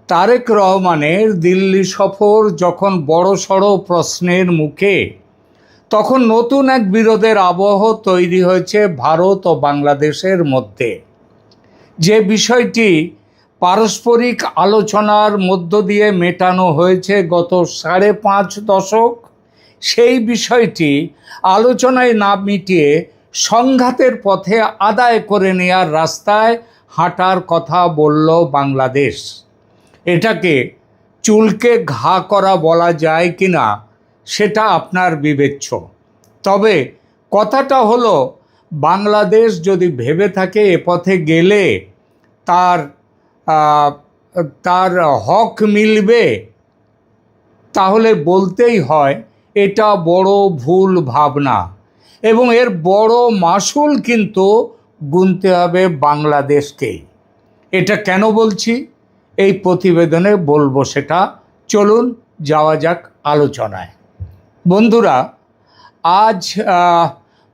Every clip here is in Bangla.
তারেক রহমানের দিল্লি সফর যখন বড়সড় প্রশ্নের মুখে, তখন নতুন এক বিরোধের আবহ তৈরি হয়েছে ভারত ও বাংলাদেশের মধ্যে। যে বিষয়টি পারস্পরিক আলোচনার মধ্য দিয়ে মেটানো হয়েছে গত 5.5 দশক, সেই বিষয়টি আলোচনায় না মিটিয়ে সংঘাতের পথে আদায় করে নেওয়ার রাস্তায় হাঁটার কথা বলল বাংলাদেশ। এটাকে চুলকে ঘা করা বলা যায় কি না সেটা আপনার বিবেচ্য। তবে কথাটা হলো, বাংলাদেশ যদি ভেবে থাকে এ পথে গেলে তার তার হক মিলবে, তাহলে বলতেই হয় এটা বড় ভুল ভাবনা, এবং এর বড় মাসুল কিন্তু গুনতে হবে বাংলাদেশকেই। এটা কেন বলছি এই প্রতিবেদনে বলবো সেটা। চলুন যাওয়া যাক আলোচনায়। বন্ধুরা, আজ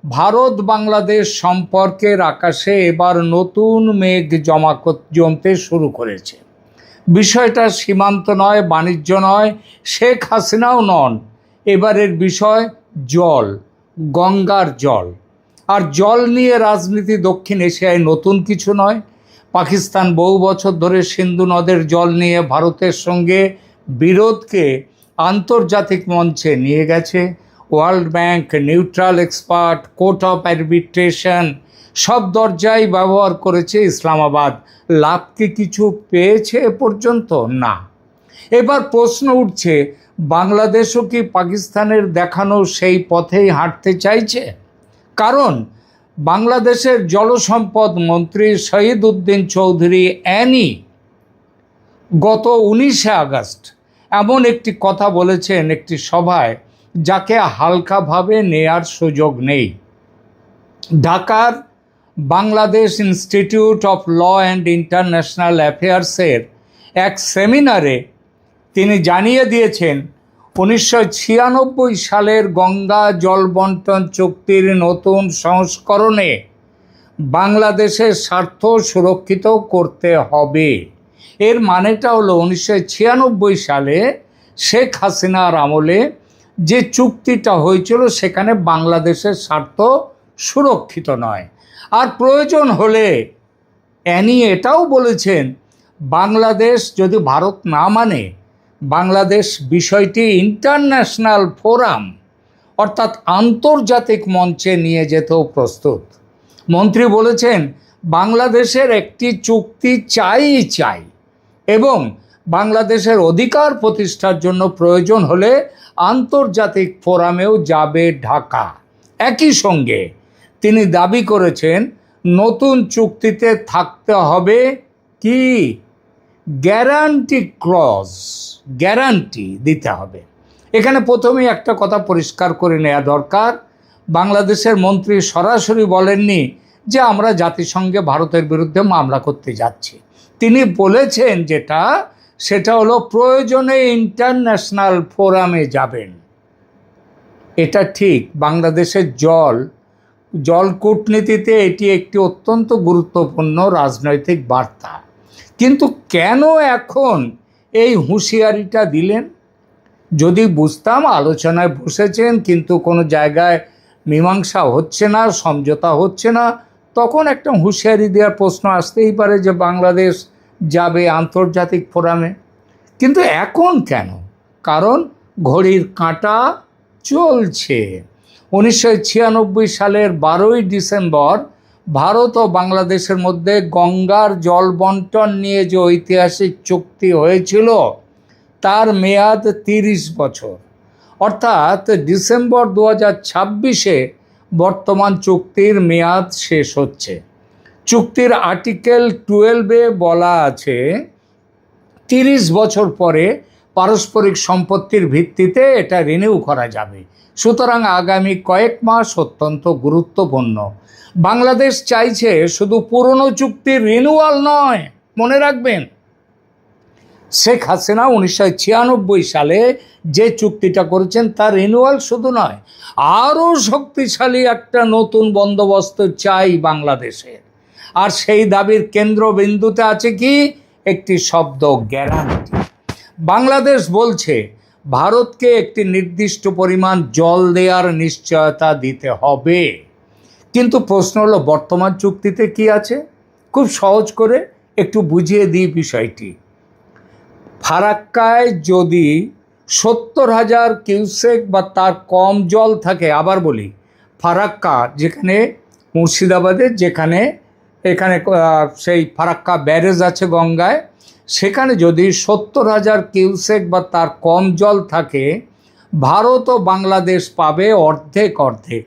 ভারত বাংলাদেশ সম্পর্কের আকাশে এবার নতুন মেঘ জমতে শুরু করেছে। বিষয়টা সীমান্ত নয়, বাণিজ্য নয়, শেখ হাসিনাও নন। এবারের বিষয় জল, গঙ্গার জল। আর জল নিয়ে রাজনীতি দক্ষিণ এশিয়ায় নতুন কিছু নয়। পাকিস্তান বহু বছর ধরে সিন্ধু নদের জল নিয়ে ভারতের সঙ্গে বিরোধকে আন্তর্জাতিক মঞ্চে নিয়ে গেছে। World bank, neutral expert, court of arbitration সব দরজাই ব্যবহার করেছে ইসলামাবাদ। লাভ কি কিছু পেয়েছে এ পর্যন্ত? না। এবার প্রশ্ন উঠছে, বাংলাদেশও কি পাকিস্তানের দেখানো সেই পথেই হাঁটতে চাইছে? কারণ বাংলাদেশের জলসম্পদ মন্ত্রী শহীদ উদ্দিন চৌধুরী অ্যানি গত 19 আগস্ট এমন একটি কথা বলেছেন একটি সভায়, যাকে হালকাভাবে নেয়ার সুযোগ নেই। ঢাকার Bangladesh institute of law and international অ্যাফেয়ার্সের এক সেমিনারে তিনি জানিয়ে দিয়েছেন, 1996 সালের গঙ্গা জল বন্টন চুক্তির নতুন সংস্করণে বাংলাদেশের স্বার্থ সুরক্ষিত করতে হবে। এর মানেটা হলো 1996 সালে শেখ হাসিনার আমলে যে চুক্তিটা হয়েছিল সেখানে বাংলাদেশের স্বার্থ সুরক্ষিত নয়। আর প্রয়োজন হলে অ্যানি এটাও বলেছেন, বাংলাদেশ যদি ভারত না মানে, বাংলাদেশ বিষয়টি ইন্টারন্যাশনাল ফোরাম অর্থাৎ আন্তর্জাতিক মঞ্চে নিয়ে যেতেও প্রস্তুত। মন্ত্রী বলেছেন, বাংলাদেশের একটি চুক্তি চাই এবং বাংলাদেশের অধিকার প্রতিষ্ঠার জন্য প্রয়োজন হলে আন্তর্জাতিক ফোরামেও যাবে ঢাকা। একই সঙ্গে তিনি দাবি করেছেন, নতুন চুক্তিতে থাকতে হবে কি গ্যারান্টি ক্লজ, গ্যারান্টি দিতে হবে। এখানে প্রথমেই একটা কথা পরিষ্কার করে নেওয়া দরকার, বাংলাদেশের মন্ত্রী সরাসরি বলেননি যে আমরা জাতিসংঘে ভারতের বিরুদ্ধে মামলা করতে যাচ্ছি। তিনি বলেছেন সেটা হলো প্রয়োজনে ইন্টারন্যাশনাল ফোরামে যাবেন। এটা ঠিক, বাংলাদেশের জল কূটনীতিতে এটি একটি অত্যন্ত গুরুত্বপূর্ণ রাজনৈতিক বার্তা। কিন্তু কেন এখন এই হুঁশিয়ারিটা দিলেন? যদি বুঝতাম আলোচনায় বসেছেন কিন্তু কোনো জায়গায় মীমাংসা হচ্ছে না, সমঝোতা হচ্ছে না, তখন একটা হুঁশিয়ারি দেওয়ার প্রশ্ন আসতেই পারে যে বাংলাদেশ যাবে আন্তর্জাতিক ফোরামে। কিন্তু এখন কেন? কারণ ঘড়ির কাঁটা চলছে। 1996 সালের 12 ডিসেম্বর ভারত ও বাংলাদেশের মধ্যে গঙ্গার জল বন্টন নিয়ে যে ঐতিহাসিক চুক্তি হয়েছিল তার মেয়াদ 30 বছর, অর্থাৎ ডিসেম্বর 2026-এ বর্তমান চুক্তির মেয়াদ শেষ হচ্ছে। চুক্তির আর্টিকেল 12-এ বলা আছে 30 বছর পরে পারস্পরিক সম্পত্তির ভিত্তিতে এটা রিনিউ করা যাবে। সুতরাং আগামী কয়েক মাস অত্যন্ত গুরুত্বপূর্ণ। বাংলাদেশ চাইছে শুধু পুরনো চুক্তির রিনিউয়াল নয়, মনে রাখবেন শেখ হাসিনা 1996 সালে যে চুক্তিটা করেছেন তার রিনিউয়াল শুধু নয়, আরও শক্তিশালী একটা নতুন বন্দোবস্ত চাই বাংলাদেশের। আর সেই দাবির কেন্দ্রবিন্দুতে আছে কি? একটি শব্দ, গ্যারান্টি। বাংলাদেশ বলছে ভারতকে একটি নির্দিষ্ট পরিমাণ জল দেওয়ার নিশ্চয়তা দিতে হবে। কিন্তু প্রশ্ন হলো বর্তমান চুক্তিতে কি আছে? খুব সহজ করে একটু বুঝিয়ে দিই বিষয়টি। ফারাক্কায় যদি 70,000 কিউসেক বা তার কম জল থাকে, আবার বলি ফারাক্কা যেখানে মুর্শিদাবাদের, যেখানে এখানে সেই ফারাক্কা ব্যারেজ আছে গঙ্গায়, সেখানে যদি 70,000 কিউসেক বা তার কম জল থাকে, ভারত ও বাংলাদেশ পাবে অর্ধেক অর্ধেক।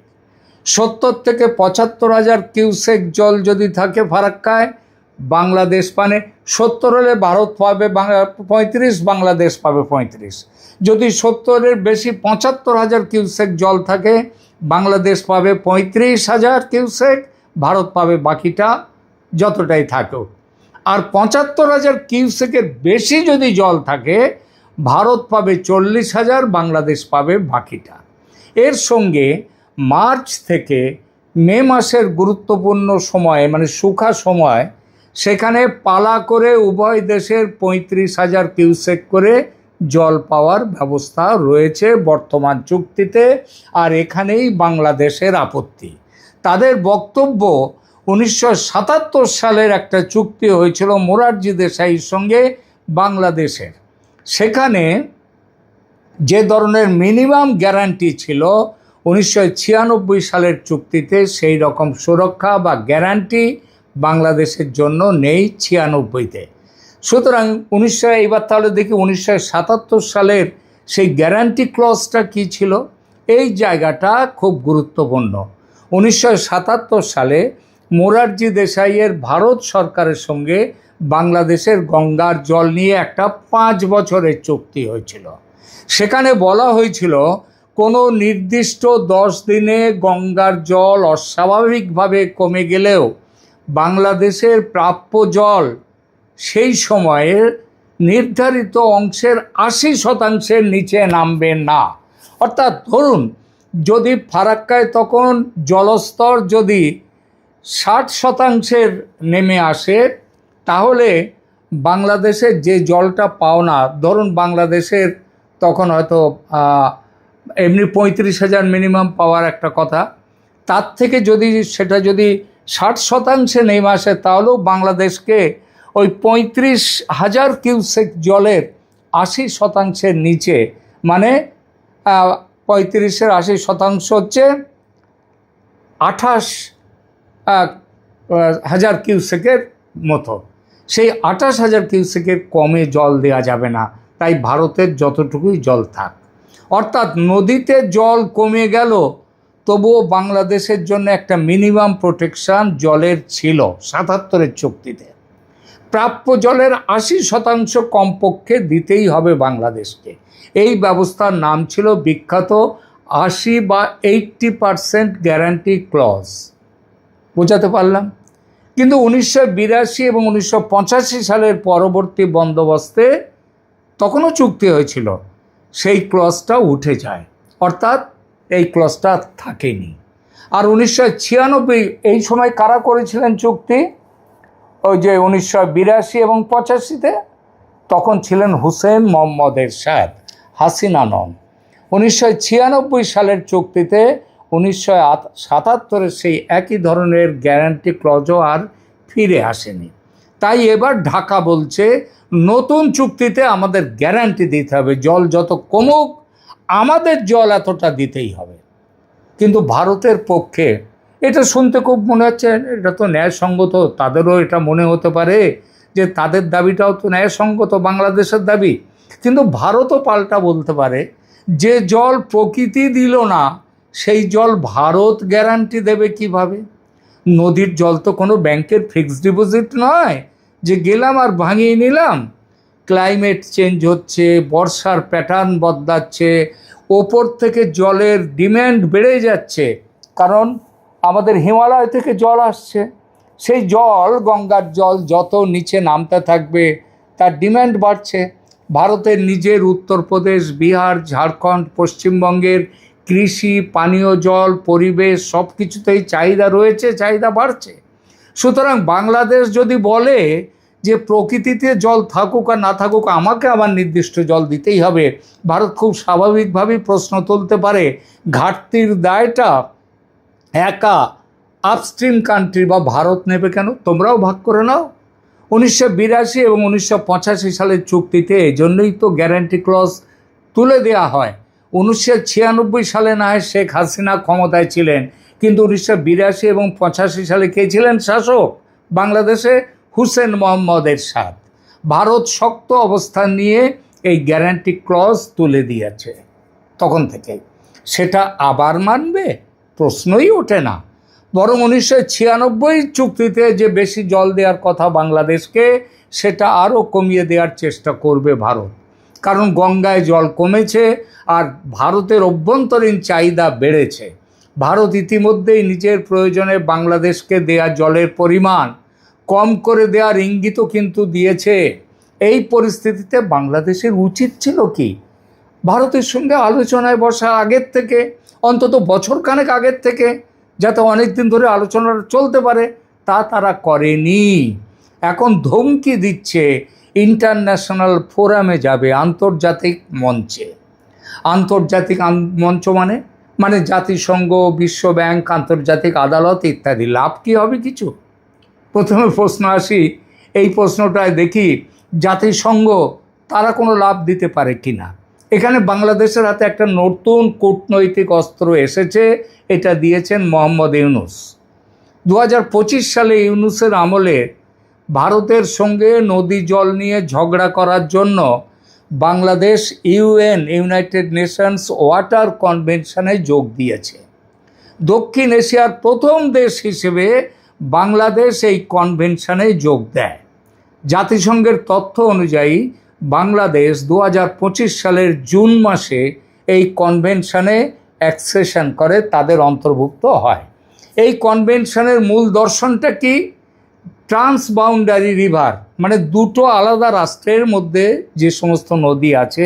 70 থেকে 75,000 কিউসেক জল যদি থাকে ফারাক্কায়, বাংলাদেশ পানে 70 হলে ভারত পাবে 35, বাংলাদেশ পাবে 35। যদি 70-এর বেশি 75,000 কিউসেক জল থাকে, বাংলাদেশ পাবে 35,000 কিউসেক, ভারত পাবে বাকিটা যতটাই থাকুক। আর 75,000 কিউসেকের বেশি যদি জল থাকে, ভারত পাবে 40,000, বাংলাদেশ পাবে বাকিটা। এর সঙ্গে মার্চ থেকে মে মাসের গুরুত্বপূর্ণ সময়ে, মানে শুখা সময়, সেখানে পালা করে উভয় দেশের 35,000 কিউসেক করে জল পাওয়ার ব্যবস্থা রয়েছে বর্তমান চুক্তিতে। আর এখানেই বাংলাদেশের আপত্তি। তাদের বক্তব্য 1977 সালের একটা চুক্তি হয়েছিল মোরারজি দেশাইয়ের সঙ্গে বাংলাদেশের। সেখানে যে ধরনের মিনিমাম গ্যারান্টি ছিল 1996 সালের চুক্তিতে, সেই রকম সুরক্ষা বা গ্যারান্টি বাংলাদেশের জন্য নেই 96-তে। সুতরাং এবার তাহলে দেখি 1977 সালের সেই গ্যারান্টি ক্লজটা কী ছিল। এই জায়গাটা খুব গুরুত্বপূর্ণ। 1977 সালে মোরারজি দেশাইয়ের ভারত সরকারের সঙ্গে বাংলাদেশের গঙ্গার জল নিয়ে একটা 5 বছরের চুক্তি হয়েছিল। সেখানে বলা হয়েছিল কোনো নির্দিষ্ট 10 দিনে গঙ্গার জল অস্বাভাবিকভাবে কমে গেলেও বাংলাদেশের প্রাপ্য জল সেই সময়ে নির্ধারিত অংশের 80% নিচে নামবে না। অর্থাৎ ধরুন যদি ফারাক্কায় তখন জলস্তর যদি 60% নেমে আসে, তাহলে বাংলাদেশের যে জলটা পাওনা, ধরুন বাংলাদেশের তখন হয়তো এমনি 35,000 মিনিমাম পাওয়ার একটা কথা, তার থেকে যদি সেটা যদি 60% নেমে আসে, তাহলেও বাংলাদেশকে ওই 35,000 কিউসেক জলের 80% নিচে, মানে 35-এর 80% হচ্ছে 28,000 কিউসেকের মতো, সেই 28,000 কিউসেকের কমে জল দেওয়া যাবে না। তাই ভারতের যতটুকুই জল থাক, অর্থাৎ নদীতে জল কমে গেল, তবুও বাংলাদেশের জন্য একটা মিনিমাম প্রোটেকশান জলের ছিল 77-এর চুক্তিতে। প্রাপ্য জলের 80% কমপক্ষে দিতেই হবে বাংলাদেশকে। এই ব্যবস্থার নাম ছিল বিখ্যাত 80 বা 80% গ্যারান্টি ক্লজ। বোঝাতে পারলাম? কিন্তু 1982 এবং 1985 সালের পরবর্তী বন্দোবস্তে তখনও চুক্তি হয়েছিল, সেই ক্লজটা উঠে যায়, অর্থাৎ এই ক্লজটা থাকেনি। আর 1996 এই সময় কারা করেছিলেন চুক্তি? ওই যে 1982 এবং 85-তে তখন ছিলেন হুসেন মোহাম্মদ এরশাদ, হাসিনা নন। 1996 সালের চুক্তিতে 1977-এর সেই একই ধরনের গ্যারান্টি ক্লজও আর ফিরে আসেনি। তাই এবার ঢাকা বলছে নতুন চুক্তিতে আমাদের গ্যারান্টি দিতে হবে, জল যত কমুক আমাদের জল এতটা দিতেই হবে। কিন্তু ভারতের পক্ষে এটা শুনতে খুব মনে হচ্ছে এটা তো ন্যায়সঙ্গত, তাদেরও এটা মনে হতে পারে যে তাদের দাবিটাও তো ন্যায়সঙ্গত, বাংলাদেশের দাবি। কিন্তু ভারতও পাল্টা বলতে পারে যে জল প্রকৃতি দিল না, সেই জল ভারত গ্যারান্টি দেবে কিভাবে? নদীর জল তো কোনো ব্যাংকের ফিক্সড ডিপোজিট নয় যে গেলাম আর ভাঙিয়ে নিলাম। ক্লাইমেট চেঞ্জ হচ্ছে, বর্ষার প্যাটার্ন বদলাচ্ছে, ওপর থেকে জলের ডিম্যান্ড বেড়ে যাচ্ছে, কারণ আমাদের হিমালয় থেকে জল আসছে। সেই জল, গঙ্গার জল যত নিচে নামতে থাকবে তার ডিম্যান্ড বাড়ছে। ভারতের নিজের উত্তরপ্রদেশ, বিহার, ঝাড়খণ্ড, পশ্চিমবঙ্গের কৃষি, পানীয় জল, পরিবেশ সব কিছুতেই চাহিদা রয়েছে, চাহিদা বাড়ছে। সুতরাং বাংলাদেশ যদি বলে যে প্রকৃতিতে জল থাকুক আর না থাকুক আমাকে আমার নির্দিষ্ট জল দিতেই হবে, ভারত খুব স্বাভাবিকভাবেই প্রশ্ন তুলতে পারে ঘাটতির দায়টা একা আপস্ট্রিম কান্ট্রি বা ভারত নেবে কেন? তোমরাও ভাগ করে নাও। 1982 এবং 1985 সালের চুক্তিতে এই জন্যই তো গ্যারান্টি ক্লজ তুলে দেওয়া হয়। 1996 সালে না হয় শেখ হাসিনা ক্ষমতায় ছিলেন, কিন্তু 1982 এবং 85 সালে কে ছিলেন শাসক বাংলাদেশে? হুসেন মোহাম্মদ এরশাদ। ভারত শক্ত অবস্থান নিয়ে এই গ্যারান্টি ক্লজ তুলে দিয়েছে তখন থেকে। সেটা আবার মানবে? প্রশ্নই ওঠে না। বরং 1996 চুক্তিতে যে বেশি জল দেওয়ার কথা বাংলাদেশকে, সেটা আরও কমিয়ে দেওয়ার চেষ্টা করবে ভারত। কারণ গঙ্গায় জল কমেছে আর ভারতের অভ্যন্তরীণ চাহিদা বেড়েছে। ভারত ইতিমধ্যেই নিজের প্রয়োজনে বাংলাদেশকে দেয়া জলের পরিমাণ কম করে দেওয়ার ইঙ্গিতও কিন্তু দিয়েছে। এই পরিস্থিতিতে বাংলাদেশের উচিত ছিল কি? ভারতের সঙ্গে আলোচনায় বসা আগের থেকে, অন্তত বছরখানেক আগের থেকে, যাতে অনেক দিন ধরে আলোচনা চলতে পারে। তা তারা করেনি। এখন ধমকি দিচ্ছে ইন্টারন্যাশনাল ফোরামে যাবে, আন্তর্জাতিক মঞ্চে। আন্তর্জাতিক মঞ্চ মানে জাতিসংঘ, বিশ্বব্যাংক, আন্তর্জাতিক আদালত ইত্যাদি। লাভ কি হবে কিছু? প্রথমে প্রশ্ন আসি, এই প্রশ্নটায় দেখি জাতিসংঘ তারা কোনো লাভ দিতে পারে কি না। এখানে বাংলাদেশের হাতে একটা নতুন কূটনৈতিক অস্ত্র এসেছে, এটা দিয়েছেন মোহাম্মদ ইউনূস। 2025 সালে ইউনূসের আমলে ভারতের সঙ্গে নদী জল নিয়ে ঝগড়া করার জন্য বাংলাদেশ ইউনাইটেড নেশনস ওয়াটার কনভেনশনে যোগ দিয়েছে। দক্ষিণ এশিয়ার প্রথম দেশ হিসেবে বাংলাদেশ এই কনভেনশনে যোগ দেয়। জাতিসংঘের তথ্য অনুযায়ী বাংলাদেশ 2025 সালের জুন মাসে এই কনভেনশনে অ্যাকসেশন করে, তাদের অন্তর্ভুক্ত হয়। এই কনভেনশনের মূল দর্শনটা কি? ট্রান্সবাউন্ডারি রিভার মানে দুটো আলাদা রাষ্ট্রের মধ্যে যে সমস্ত নদী আছে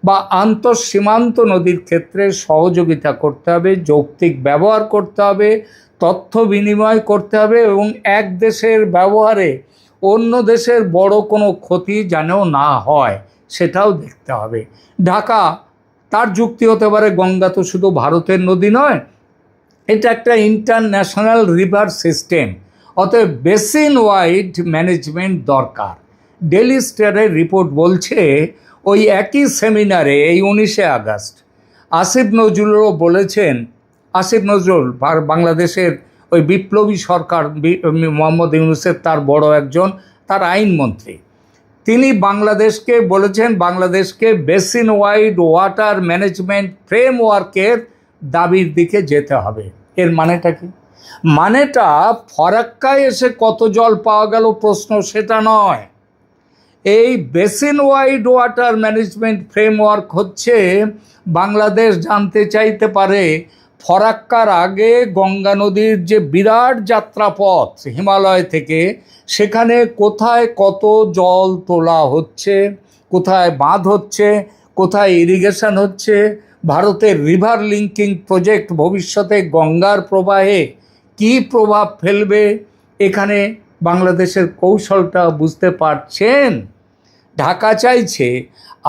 বা আন্তঃসীমান্ত নদীর ক্ষেত্রে সহযোগিতা করতে হবে, যৌক্তিক ব্যবহার করতে হবে, তথ্য বিনিময় করতে হবে এবং এক দেশের ব্যবহারে অন্য দেশের বড় কোনো ক্ষতি যেন না হয় সেটাও দেখতে হবে। ঢাকা, তার যুক্তি হতে পারে গঙ্গা তো শুধু ভারতের নদী নয়, এটা একটা ইন্টারন্যাশনাল রিভার সিস্টেম, অতএব বেসিন ওয়াইড ম্যানেজমেন্ট দরকার। ডেইলি স্টারের রিপোর্ট বলছে ওই একই সেমিনারে এই 19 আগস্ট আসিফ নজরুলও বলেছেন, আসিফ নজরুল বাংলাদেশের ওই বিপ্লবী সরকার মোহাম্মদ ইউনূসের তার বড় একজন, তার আইনমন্ত্রী, তিনি বাংলাদেশকে বলেছেন বাংলাদেশকে বেসিন ওয়াইড ওয়াটার ম্যানেজমেন্ট ফ্রেমওয়ার্কের দাবির দিকে যেতে হবে। এর মানেটা কি? মানেটা ফরাক্কায় এসে কত জল পাওয়া গেল প্রশ্ন সেটা নয়। এই basin wide water management framework হচ্ছে বাংলাদেশ জানতে চাইতে পারে ফরাক্কার আগে গঙ্গা নদীর যে বিরাট যাত্রাপথ হিমালয় থেকে, সেখানে কোথায় কত জল তোলা হচ্ছে, কোথায় বাঁধ হচ্ছে, কোথায় ইরিগেশন হচ্ছে, ভারতের রিভার লিঙ্কিং প্রজেক্ট ভবিষ্যতে গঙ্গার প্রবাহে কী প্রভাব ফেলবে, এখানে বাংলাদেশের কৌশলটা বুঝতে পারছেন। ঢাকা চাইছে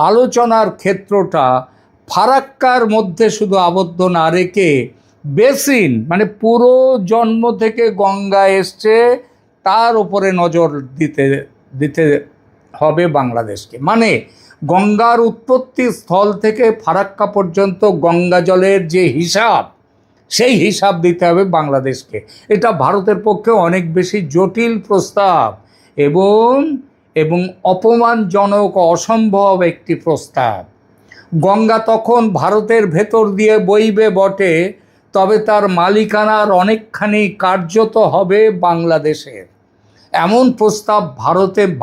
আলোচনার ক্ষেত্রটা ফারাক্কার মধ্যে শুধু আবদ্ধ না রেখে বেসিন মানে পুরো জন্ম থেকে গঙ্গা এসছে তার উপরে নজর দিতে হবে বাংলাদেশকে। মানে গঙ্গার উৎপত্তি স্থল থেকে ফারাক্কা পর্যন্ত গঙ্গা জলের যে হিসাব, সেই হিসাব দিতে হবে বাংলাদেশকে। এটা ভারতের পক্ষে অনেক বেশি জটিল প্রস্তাব এবং অপমানজনক, অসম্ভব একটি প্রস্তাব। গঙ্গা তখন ভারতের ভেতর দিয়ে বইবে বটে, তবে তার মালিকানার অনেকখানি কার্যত হবে বাংলাদেশের। এমন প্রস্তাব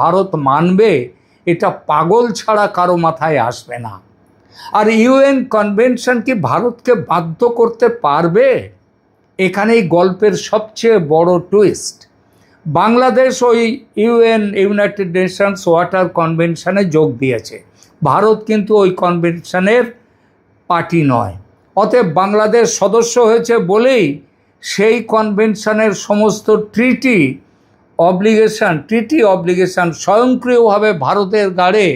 ভারত মানবে? এটা পাগল ছাড়া কারো মাথায় আসবে না। আর ইউএন কনভেনশন কি ভারতকে বাধ্য করতে পারবে? এখানেই গল্পের সবচেয়ে বড় টুইস্ট। বাংলাদেশ ওই ইউনাইটেড নেশনস ওয়াটার কনভেনশনে যোগ দিয়েছে, ভারত কিন্তু ওই কনভেনশনের পার্টি নয়। অতএব বাংলাদেশ সদস্য হয়েছে বলেই সেই কনভেনশনের সমস্ত ট্রিটি অব্লিগেশন, ট্রিটি অব্লিগেশন স্বয়ংক্রিয়ভাবে ভারতের ঘাড়ে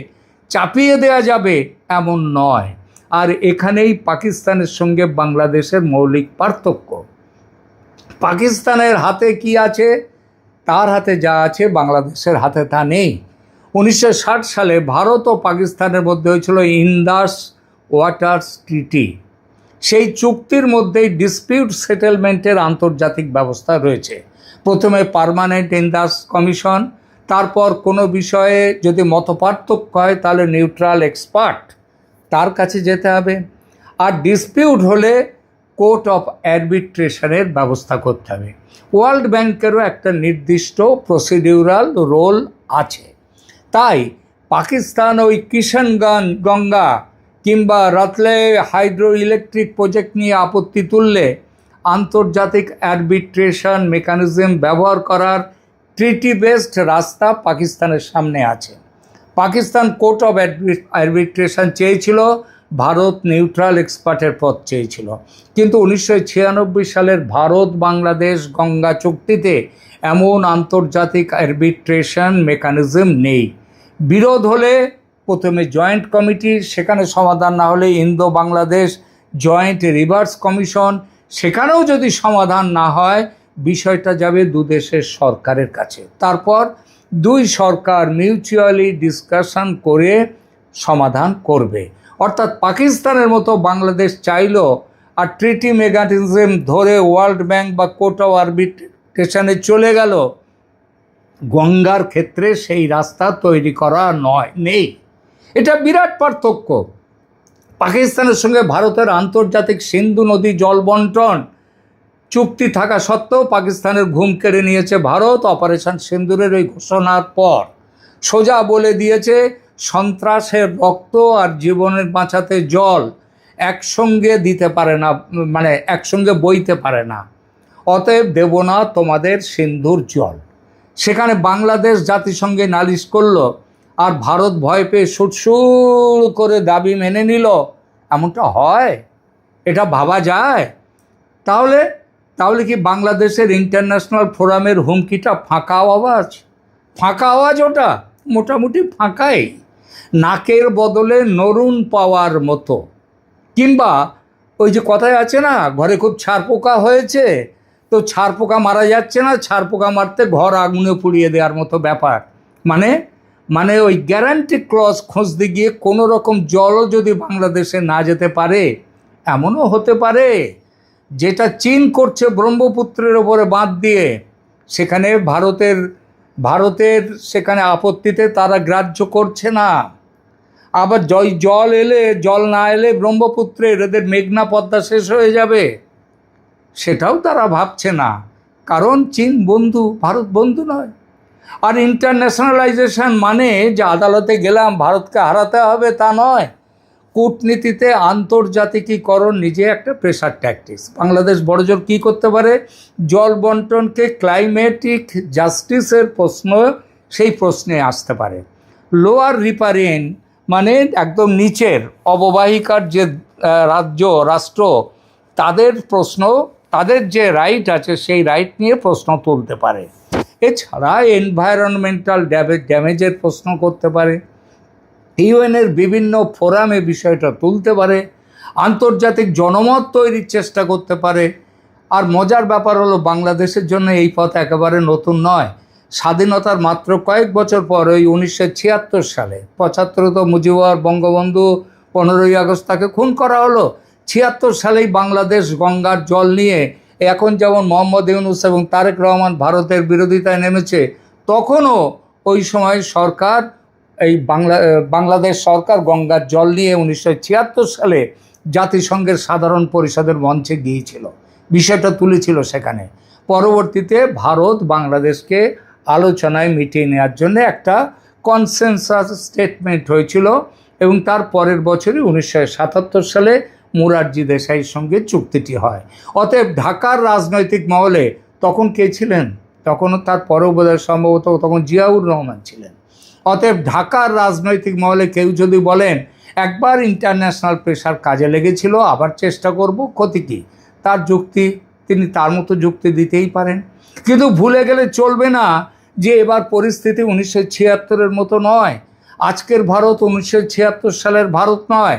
চাপিয়ে দেওয়া যাবে এমন নয়। আর এখানেই পাকিস্তানের সঙ্গে বাংলাদেশের মৌলিক পার্থক্য। পাকিস্তানের হাতে কি আছে? তার হাতে যা আছে বাংলাদেশের হাতে তা নেই। 1960 সালে ভারত ও পাকিস্তানের মধ্যে হয়েছিল ইন্দাস ওয়াটার্স ট্রিটি। সেই চুক্তির মধ্যেই ডিসপিউট সেটেলমেন্টের আন্তর্জাতিক ব্যবস্থা রয়েছে। প্রথমে পার্মানেন্ট ইন্দাস কমিশন, তারপর কোনো বিষয়ে যদি মতপার্থক্য হয় তাহলে নিউট্রাল এক্সপার্ট, তার কাছে যেতে হবে। আর ডিসপিউট হলে কোর্ট অফ আরবিট্রেশনের ব্যবস্থা করতে হবে। ওয়ার্ল্ড ব্যাংকেরও একটা নির্দিষ্ট প্রসিডিউরাল রোল আছে। তাই পাকিস্তান ওই কিষানগঞ্জ গঙ্গা কিংবা রাতলে হাইড্রো ইলেকট্রিক প্রজেক্ট নিয়ে আপত্তি তুললে আন্তর্জাতিক আরবিট্রেশন মেকানিজম ব্যবহার করার ট্রিটি বেসড রাস্তা পাকিস্তানের সামনে আছে। পাকিস্তান কোর্ট অফ আরবিট্রেশন চেয়েছিল, ভারত নিউট্রাল এক্সপার্টের পথ চেয়েছিল। কিন্তু 1996 সালের ভারত বাংলাদেশ গঙ্গা চুক্তিতে এমন আন্তর্জাতিক আরবিট্রেশন মেকানিজম নেই। বিরোধ হলে প্রথমে জয়েন্ট কমিটি, সেখানে সমাধান না হলে Indo Bangladesh joint rivers commission, সেখানেও যদি সমাধান না হয় বিষয়টা যাবে দুদেশের সরকারের কাছে। তারপর দুই সরকার মিউচুয়ালি ডিসকাশন করে সমাধান করবে। অর্থাৎ পাকিস্তানের মতো বাংলাদেশ চাইল আর ট্রিটি মেকানিজম ধরে ওয়ার্ল্ড ব্যাংক বা কোর্ট অফ আরবিট্রেশনে চলে গেল, গঙ্গার ক্ষেত্রে সেই রাস্তা তৈরি করা নেই। এটা বিরাট পার্থক্য। পাকিস্তানের সঙ্গে ভারতের আন্তর্জাতিক সিন্ধু নদী জল বন্টন চুক্তি থাকা সত্ত্বেও পাকিস্তানের ঘুম কেড়ে নিয়েছে ভারত। অপারেশন সিন্দুরের ওই ঘোষণার পর সোজা বলে দিয়েছে সন্ত্রাসের রক্ত আর জীবনের বাঁচাতে জল একসঙ্গে দিতে পারে না, মানে একসঙ্গে বইতে পারে না। অতএব দেব না তোমাদের সিন্ধুর জল। সেখানে বাংলাদেশ জাতিসংঘে নালিশ করলো আর ভারত ভয় পেয়ে সুটসুর করে দাবি মেনে নিল। এমনটা হয়? এটা ভাবা যায়? তাহলে কি বাংলাদেশের ইন্টারন্যাশনাল ফোরামের হুমকিটা ফাঁকা আওয়াজ? ফাঁকা আওয়াজ ওটা মোটামুটি ফাঁকাই, নাকের বদলে নরুন পাওয়ার মতো। কিংবা ওই যে কথায় আছে না, ঘরে খুব ছারপোকা হয়েছে, তো ছারপোকা মারা যাচ্ছে না, ছারপোকা মারতে ঘর আগুনে পুড়িয়ে দেওয়ার মতো ব্যাপার। মানে ওই গ্যারান্টি ক্লজ খুঁজতে গিয়ে কোনো রকম জলও যদি বাংলাদেশে না যেতে পারে, এমনও হতে পারে যেটা চীন করছে ব্রহ্মপুত্রের ওপরে বাঁধ দিয়ে, সেখানে ভারতের সেখানে আপত্তিতে তারা গ্রাহ্য করছে না। আবার জল না এলে ব্রহ্মপুত্রের এদের মেঘনা পদ্মা শেষ হয়ে যাবে, সেটাও তারা ভাবছে না। কারণ চীন বন্ধু, ভারত বন্ধু নয়। আর ইন্টারন্যাশনালাইজেশন মানে যে আদালতে গেলাম ভারতকে হারাতে হবে তা নয়। কূটনীতিতে আন্তর্জাতিকীকরণ নিজে একটা প্রেশার ট্যাকটিক্স। বাংলাদেশ বড়জোর কী করতে পারে? জল বন্টনকে ক্লাইমেটিক জাস্টিসের প্রশ্ন, সেই প্রশ্নে আসতে পারে। লোয়ার রিপারেন মানে একদম নিচের অববাহিকার যে রাষ্ট্র, তাদের প্রশ্ন, তাদের যে রাইট আছে সেই রাইট নিয়ে প্রশ্ন তুলতে পারে। এছাড়া এনভায়রনমেন্টাল ড্যামেজের প্রশ্ন করতে পারে, ইউএনের বিভিন্ন ফোরামে বিষয়টা তুলতে পারে, আন্তর্জাতিক জনমত তৈরির চেষ্টা করতে পারে। আর মজার ব্যাপার হলো বাংলাদেশের জন্য এই পথ একেবারে নতুন নয়। স্বাধীনতার মাত্র কয়েক বছর পর ওই 1976 সালে 75 তো মুজিবুর বঙ্গবন্ধু 15ই আগস্ট তাকে খুন করা হলো। 76 সালেই বাংলাদেশ গঙ্গার জল নিয়ে এখন যেমন মোহাম্মদ ইউনূস এবং তারেক রহমান ভারতের বিরোধিতায় নেমেছে, তখনও ওই সময় সরকার বাংলাদেশ সরকার গঙ্গার জল নিয়ে 1976 সালে জাতিসংঘের সাধারণ পরিষদের মঞ্চে গিয়েছিল, বিষয়টা তুলেছিল সেখানে। পরবর্তীতে ভারত বাংলাদেশকে আলোচনায় মিটিয়ে নেওয়ার জন্য একটা কনসেনসাস স্টেটমেন্ট হয়েছিল এবং তার পরের বছরই 1977 সালে মোরারজি দেশাইয়ের সঙ্গে চুক্তিটি হয়। অতএব ঢাকার রাজনৈতিক মহলে তখন কে ছিলেন? তখনও তার পরেও বোধহয় সম্ভবত তখন জিয়াউর রহমান ছিলেন। অতএব ঢাকার রাজনৈতিক মহলে কেউ যদি বলেন একবার ইন্টারন্যাশনাল প্রেশার কাজে লেগেছিল, আবার চেষ্টা করব, ক্ষতি কী? তার যুক্তি, তিনি তার মতো যুক্তি দিতেই পারেন। কিন্তু ভুলে গেলে চলবে না যে এবার পরিস্থিতি 1976-এর মতো নয়। আজকের ভারত 1976 সালের ভারত নয়।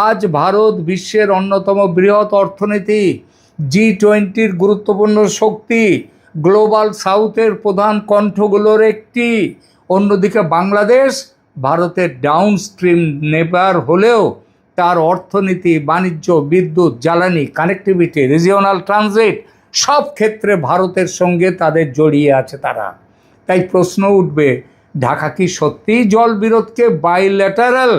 আজ ভারত বিশ্বের অন্যতম বৃহৎ অর্থনীতি, G20-র গুরুত্বপূর্ণ শক্তি, গ্লোবাল সাউথের প্রধান কণ্ঠগুলোর একটি। অন্যদিকে বাংলাদেশ ভারতের ডাউনস্ট্রিম নেবার হলেও তার অর্থনীতি, বাণিজ্য, বিদ্যুৎ, জ্বালানি, কানেক্টিভিটি, রিজিওনাল ট্রানজিট সব ক্ষেত্রে ভারতের সঙ্গে তাদের জড়িয়ে আছে তারা। তাই প্রশ্ন উঠবে, ঢাকা কি সত্যিই জল বিরোধকে বাইল্যাটারাল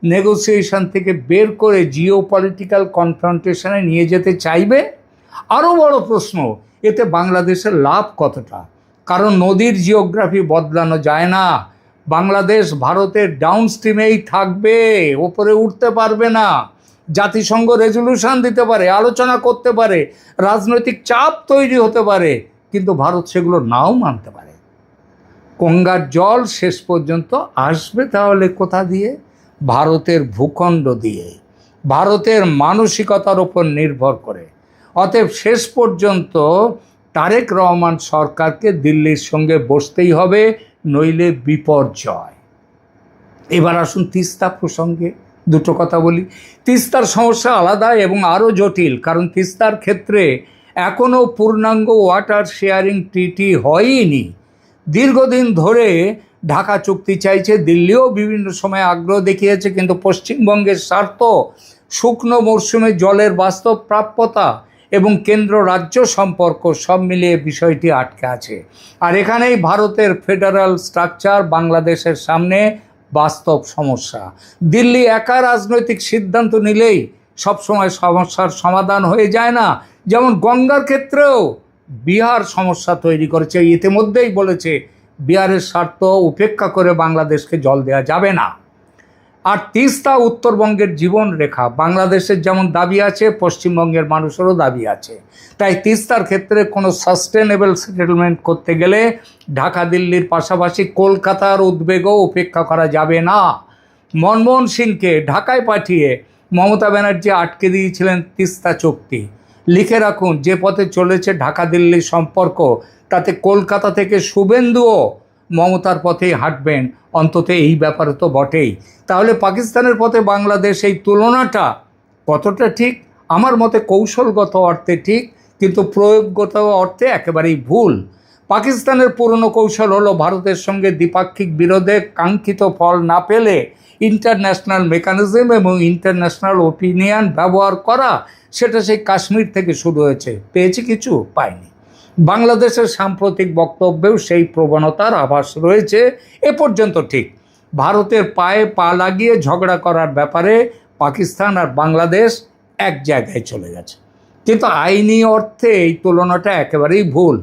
নেগোসিয়েশন থেকে বের করে জিও পলিটিক্যাল কনফ্রন্টেশনে নিয়ে যেতে চাইবে? আরও বড় প্রশ্ন, এতে বাংলাদেশের লাভ কতটা? কারণ নদীর জিওগ্রাফি বদলানো যায় না। বাংলাদেশ ভারতের ডাউনস্ট্রিমেই থাকবে, ওপরে উঠতে পারবে না। জাতিসংঘ রেজলিউশন দিতে পারে, আলোচনা করতে পারে, রাজনৈতিক চাপ তৈরি হতে পারে, কিন্তু ভারত সেগুলো নাও মানতে পারে। গঙ্গার জল শেষ পর্যন্ত আসবে তাহলে কোথা দিয়ে? ভারতের ভূখণ্ড দিয়ে, ভারতের মানসিকতার ওপর নির্ভর করে। অতএব শেষ পর্যন্ত তারেক রহমান সরকারকে দিল্লির সঙ্গে বসতেই হবে, নইলে বিপর্যয়। এবার আসুন তিস্তা প্রসঙ্গে দুটো কথা বলি। তিস্তার সমস্যা আলাদা এবং আরও জটিল, কারণ তিস্তার ক্ষেত্রে এখনও পূর্ণাঙ্গ ওয়াটার শেয়ারিং ট্রিটি হয়নি। দীর্ঘদিন ধরে ঢাকা চুক্তি চাইছে, দিল্লিও বিভিন্ন সময় আগ্রহ দেখিয়েছে, কিন্তু পশ্চিমবঙ্গের স্বার্থ, শুকনো মরশুমে জলের বাস্তব প্রাপ্যতা এবং কেন্দ্র রাজ্য সম্পর্ক সব মিলিয়ে বিষয়টি আটকে আছে। আর এখানেই ভারতের ফেডারাল স্ট্রাকচার বাংলাদেশের সামনে বাস্তব সমস্যা। দিল্লি একা রাজনৈতিক সিদ্ধান্ত নিলেই সবসময় সমস্যার সমাধান হয়ে যায় না। যেমন গঙ্গার ক্ষেত্রেও বিহার সমস্যা তৈরি করেছে, ইতিমধ্যেই বলেছে বিহারের স্বার্থ উপেক্ষা করে বাংলাদেশকে জল দেওয়া যাবে না। আর তিস্তা উত্তরবঙ্গের জীবন রেখা, বাংলাদেশের যেমন দাবি আছে পশ্চিমবঙ্গের মানুষেরও দাবি আছে। তাই তিস্তার ক্ষেত্রে কোনো সাস্টেনেবল সেটেলমেন্ট করতে গেলে ঢাকা দিল্লির পাশাপাশি কলকাতার উদ্বেগও উপেক্ষা করা যাবে না। মনমোহন সিংকে ঢাকায় পাঠিয়ে মমতা ব্যানার্জি আটকে দিয়েছিলেন তিস্তা চুক্তি। লিখে রাখুন, যে পথে চলেছে ঢাকা দিল্লির সম্পর্ক, তাতে কলকাতা থেকে শুভেন্দুও মমতার পথেই হাঁটবেন, অন্তত এই ব্যাপারে তো বটেই। তাহলে পাকিস্তানের পথে বাংলাদেশ, এই তুলনাটা কতটা ঠিক? আমার মতে কৌশলগত অর্থে ঠিক, কিন্তু প্রয়োগগত অর্থে একেবারেই ভুল। পাকিস্তানের পুরনো কৌশল হলো ভারতের সঙ্গে দ্বিপাক্ষিক বিরোধে কাঙ্ক্ষিত ফল না পেলে ইন্টারন্যাশনাল মেকানিজম এবং ইন্টারন্যাশনাল ওপিনিয়ন ব্যবহার করা। সেটা সেই কাশ্মীর থেকে শুরু হয়েছে, পেয়েছে কিছু, পায়নি। বাংলাদেশের সাম্প্রতিক বক্তব্যেও সেই প্রবণতার আভাস রয়েছে। এ পর্যন্ত ঠিক। ভারতের পায়ে পা লাগিয়ে ঝগড়া করার ব্যাপারে পাকিস্তান আর বাংলাদেশ এক জায়গায় চলে গেছে। কিন্তু আইনি অর্থে এই তুলনাটা একেবারেই ভুল,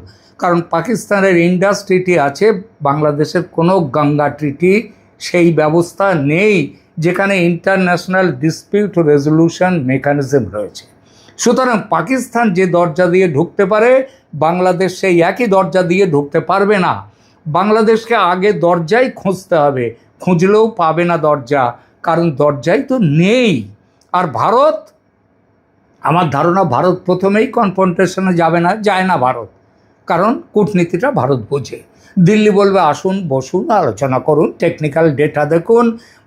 কারণ পাকিস্তানের ইন্ডাস ট্রিটি আছে, বাংলাদেশের কোনো গঙ্গা ট্রিটি সেই ব্যবস্থা নেই যেখানে ইন্টারন্যাশনাল ডিসপিউট রেজলিউশন মেকানিজম রয়েছে। সুতরাং পাকিস্তান যে দরজা দিয়ে ঢুকতে পারে, বাংলাদেশ সেই একই দরজা দিয়ে ঢুকতে পারবে না। বাংলাদেশকে আগে দরজাই খুঁজতে হবে, খুঁজলেও পাবে না দরজা, কারণ দরজাই তো নেই। আর ভারত, আমার ধারণা ভারত প্রথমেই কনফ্রন্টেশনে যাবে না, যায় না ভারত, কারণ কূটনীতিটা ভারত বোঝে। দিল্লি বলবে আসুন, বসুন, আলোচনা করুন, টেকনিক্যাল ডেটা দেখুন,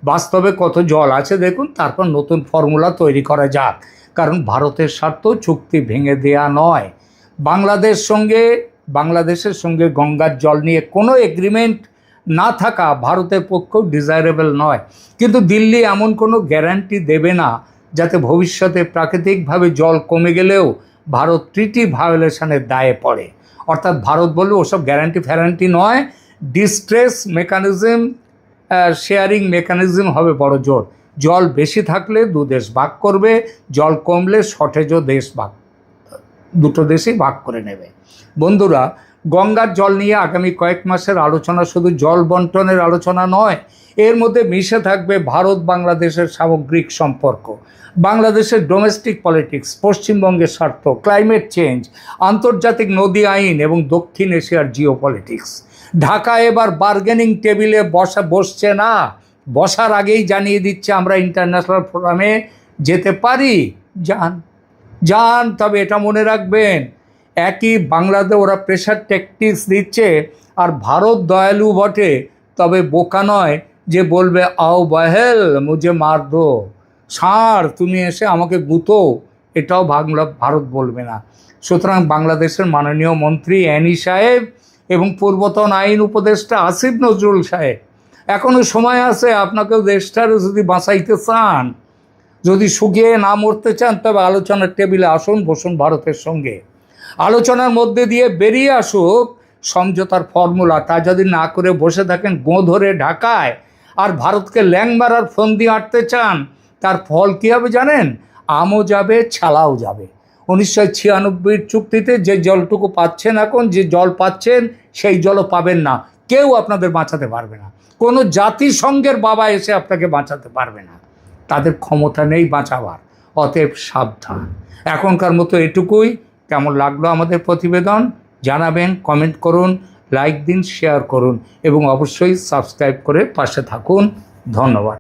বাস্তবে কত জল আছে দেখুন, তারপর নতুন ফর্মুলা তৈরি করা যাক। কারণ ভারতের স্বার্থ চুক্তি ভেঙে দেয়া নয়। বাংলাদেশের সঙ্গে গঙ্গার জল নিয়ে কোনো এগ্রিমেন্ট না থাকা ভারতের পক্ষেও ডিজায়ারেবল নয়। কিন্তু দিল্লি এমন কোনো গ্যারান্টি দেবে না যাতে ভবিষ্যতে প্রাকৃতিকভাবে জল কমে গেলেও ভারত ট্রিটি ভায়োলেশনের দায়ে পড়ে। অর্থাৎ ভারত বলবে ওসব গ্যারান্টি নয়, ডিস্ট্রেস মেকানিজম, শেয়ারিং মেকানিজম হবে বড় জোর। জল বেশি থাকলে দু দেশ ভাগ করবে, জল কমলে শর্টেজও দুটো দেশই ভাগ করে নেবে। বন্ধুরা, গঙ্গার জল নিয়ে আগামী কয়েক মাসের আলোচনা শুধু জল বন্টনের আলোচনা নয়, এর মধ্যে মিশে থাকবে ভারত বাংলাদেশের সামগ্রিক সম্পর্ক, বাংলাদেশের ডোমেস্টিক পলিটিক্স, পশ্চিমবঙ্গের স্বার্থ, ক্লাইমেট চেঞ্জ, আন্তর্জাতিক নদী আইন এবং দক্ষিণ এশিয়ার জিও পলিটিক্স। ঢাকা এবার বার্গেনিং টেবিলে বসছে না, বসার আগেই জানিয়ে দিচ্ছে আমরা ইন্টারন্যাশনাল ফোরামে যেতে পারি। যান, তবে এটা মনে রাখবেন, একই বাংলাদেশ ওরা প্রেশার ট্যাকটিক্স দিচ্ছে, আর ভারত দয়ালু বটে, তবে বোকা নয় যে বলবে আও বাহেল মুঝে মার দো, ষাঁড় তুমি এসে আমাকে গুঁতো, এটাও ভারত বলবে না। সুতরাং বাংলাদেশের মাননীয় মন্ত্রী অ্যানি সাহেব এবং পূর্বতন আইন উপদেষ্টা আসিফ নজরুল সাহেব, এখনও সময় আছে, আপনাকেও দেশটারও যদি বাঁচাইতে চান, যদি শুকিয়ে না মরতে চান, তবে আলোচনার টেবিলে আসুন, বসুন ভারতের সঙ্গে, আলোচনার মধ্যে দিয়ে বেরিয়ে আসুক সমঝোতার ফর্মুলা। তা যদি না করে বসে থাকেন গোঁ ধরে ঢাকায়, আর ভারতকে ল্যাং মারার ফন্দি আঁটতে চান, তার ফল কী হবে জানেন? আমও যাবে, ছালাও যাবে। 1996 চুক্তিতে যে জলটুকু পাচ্ছেন, এখন যে জল পাচ্ছেন সেই জলও পাবেন না। কেউ আপনাদের বাঁচাতে পারবে না, কোনো জাতিসংঘের বাবা এসে আপনাকে বাঁচাতে পারবে না, তাদের ক্ষমতা নেই বাঁচাবার। অতএব সাবধান। এখনকার মতো এটুকুই। কেমন লাগলো আমাদের প্রতিবেদন জানাবেন, কমেন্ট করুন, লাইক দিন, শেয়ার করুন এবং অবশ্যই সাবস্ক্রাইব করে পাশে থাকুন। ধন্যবাদ।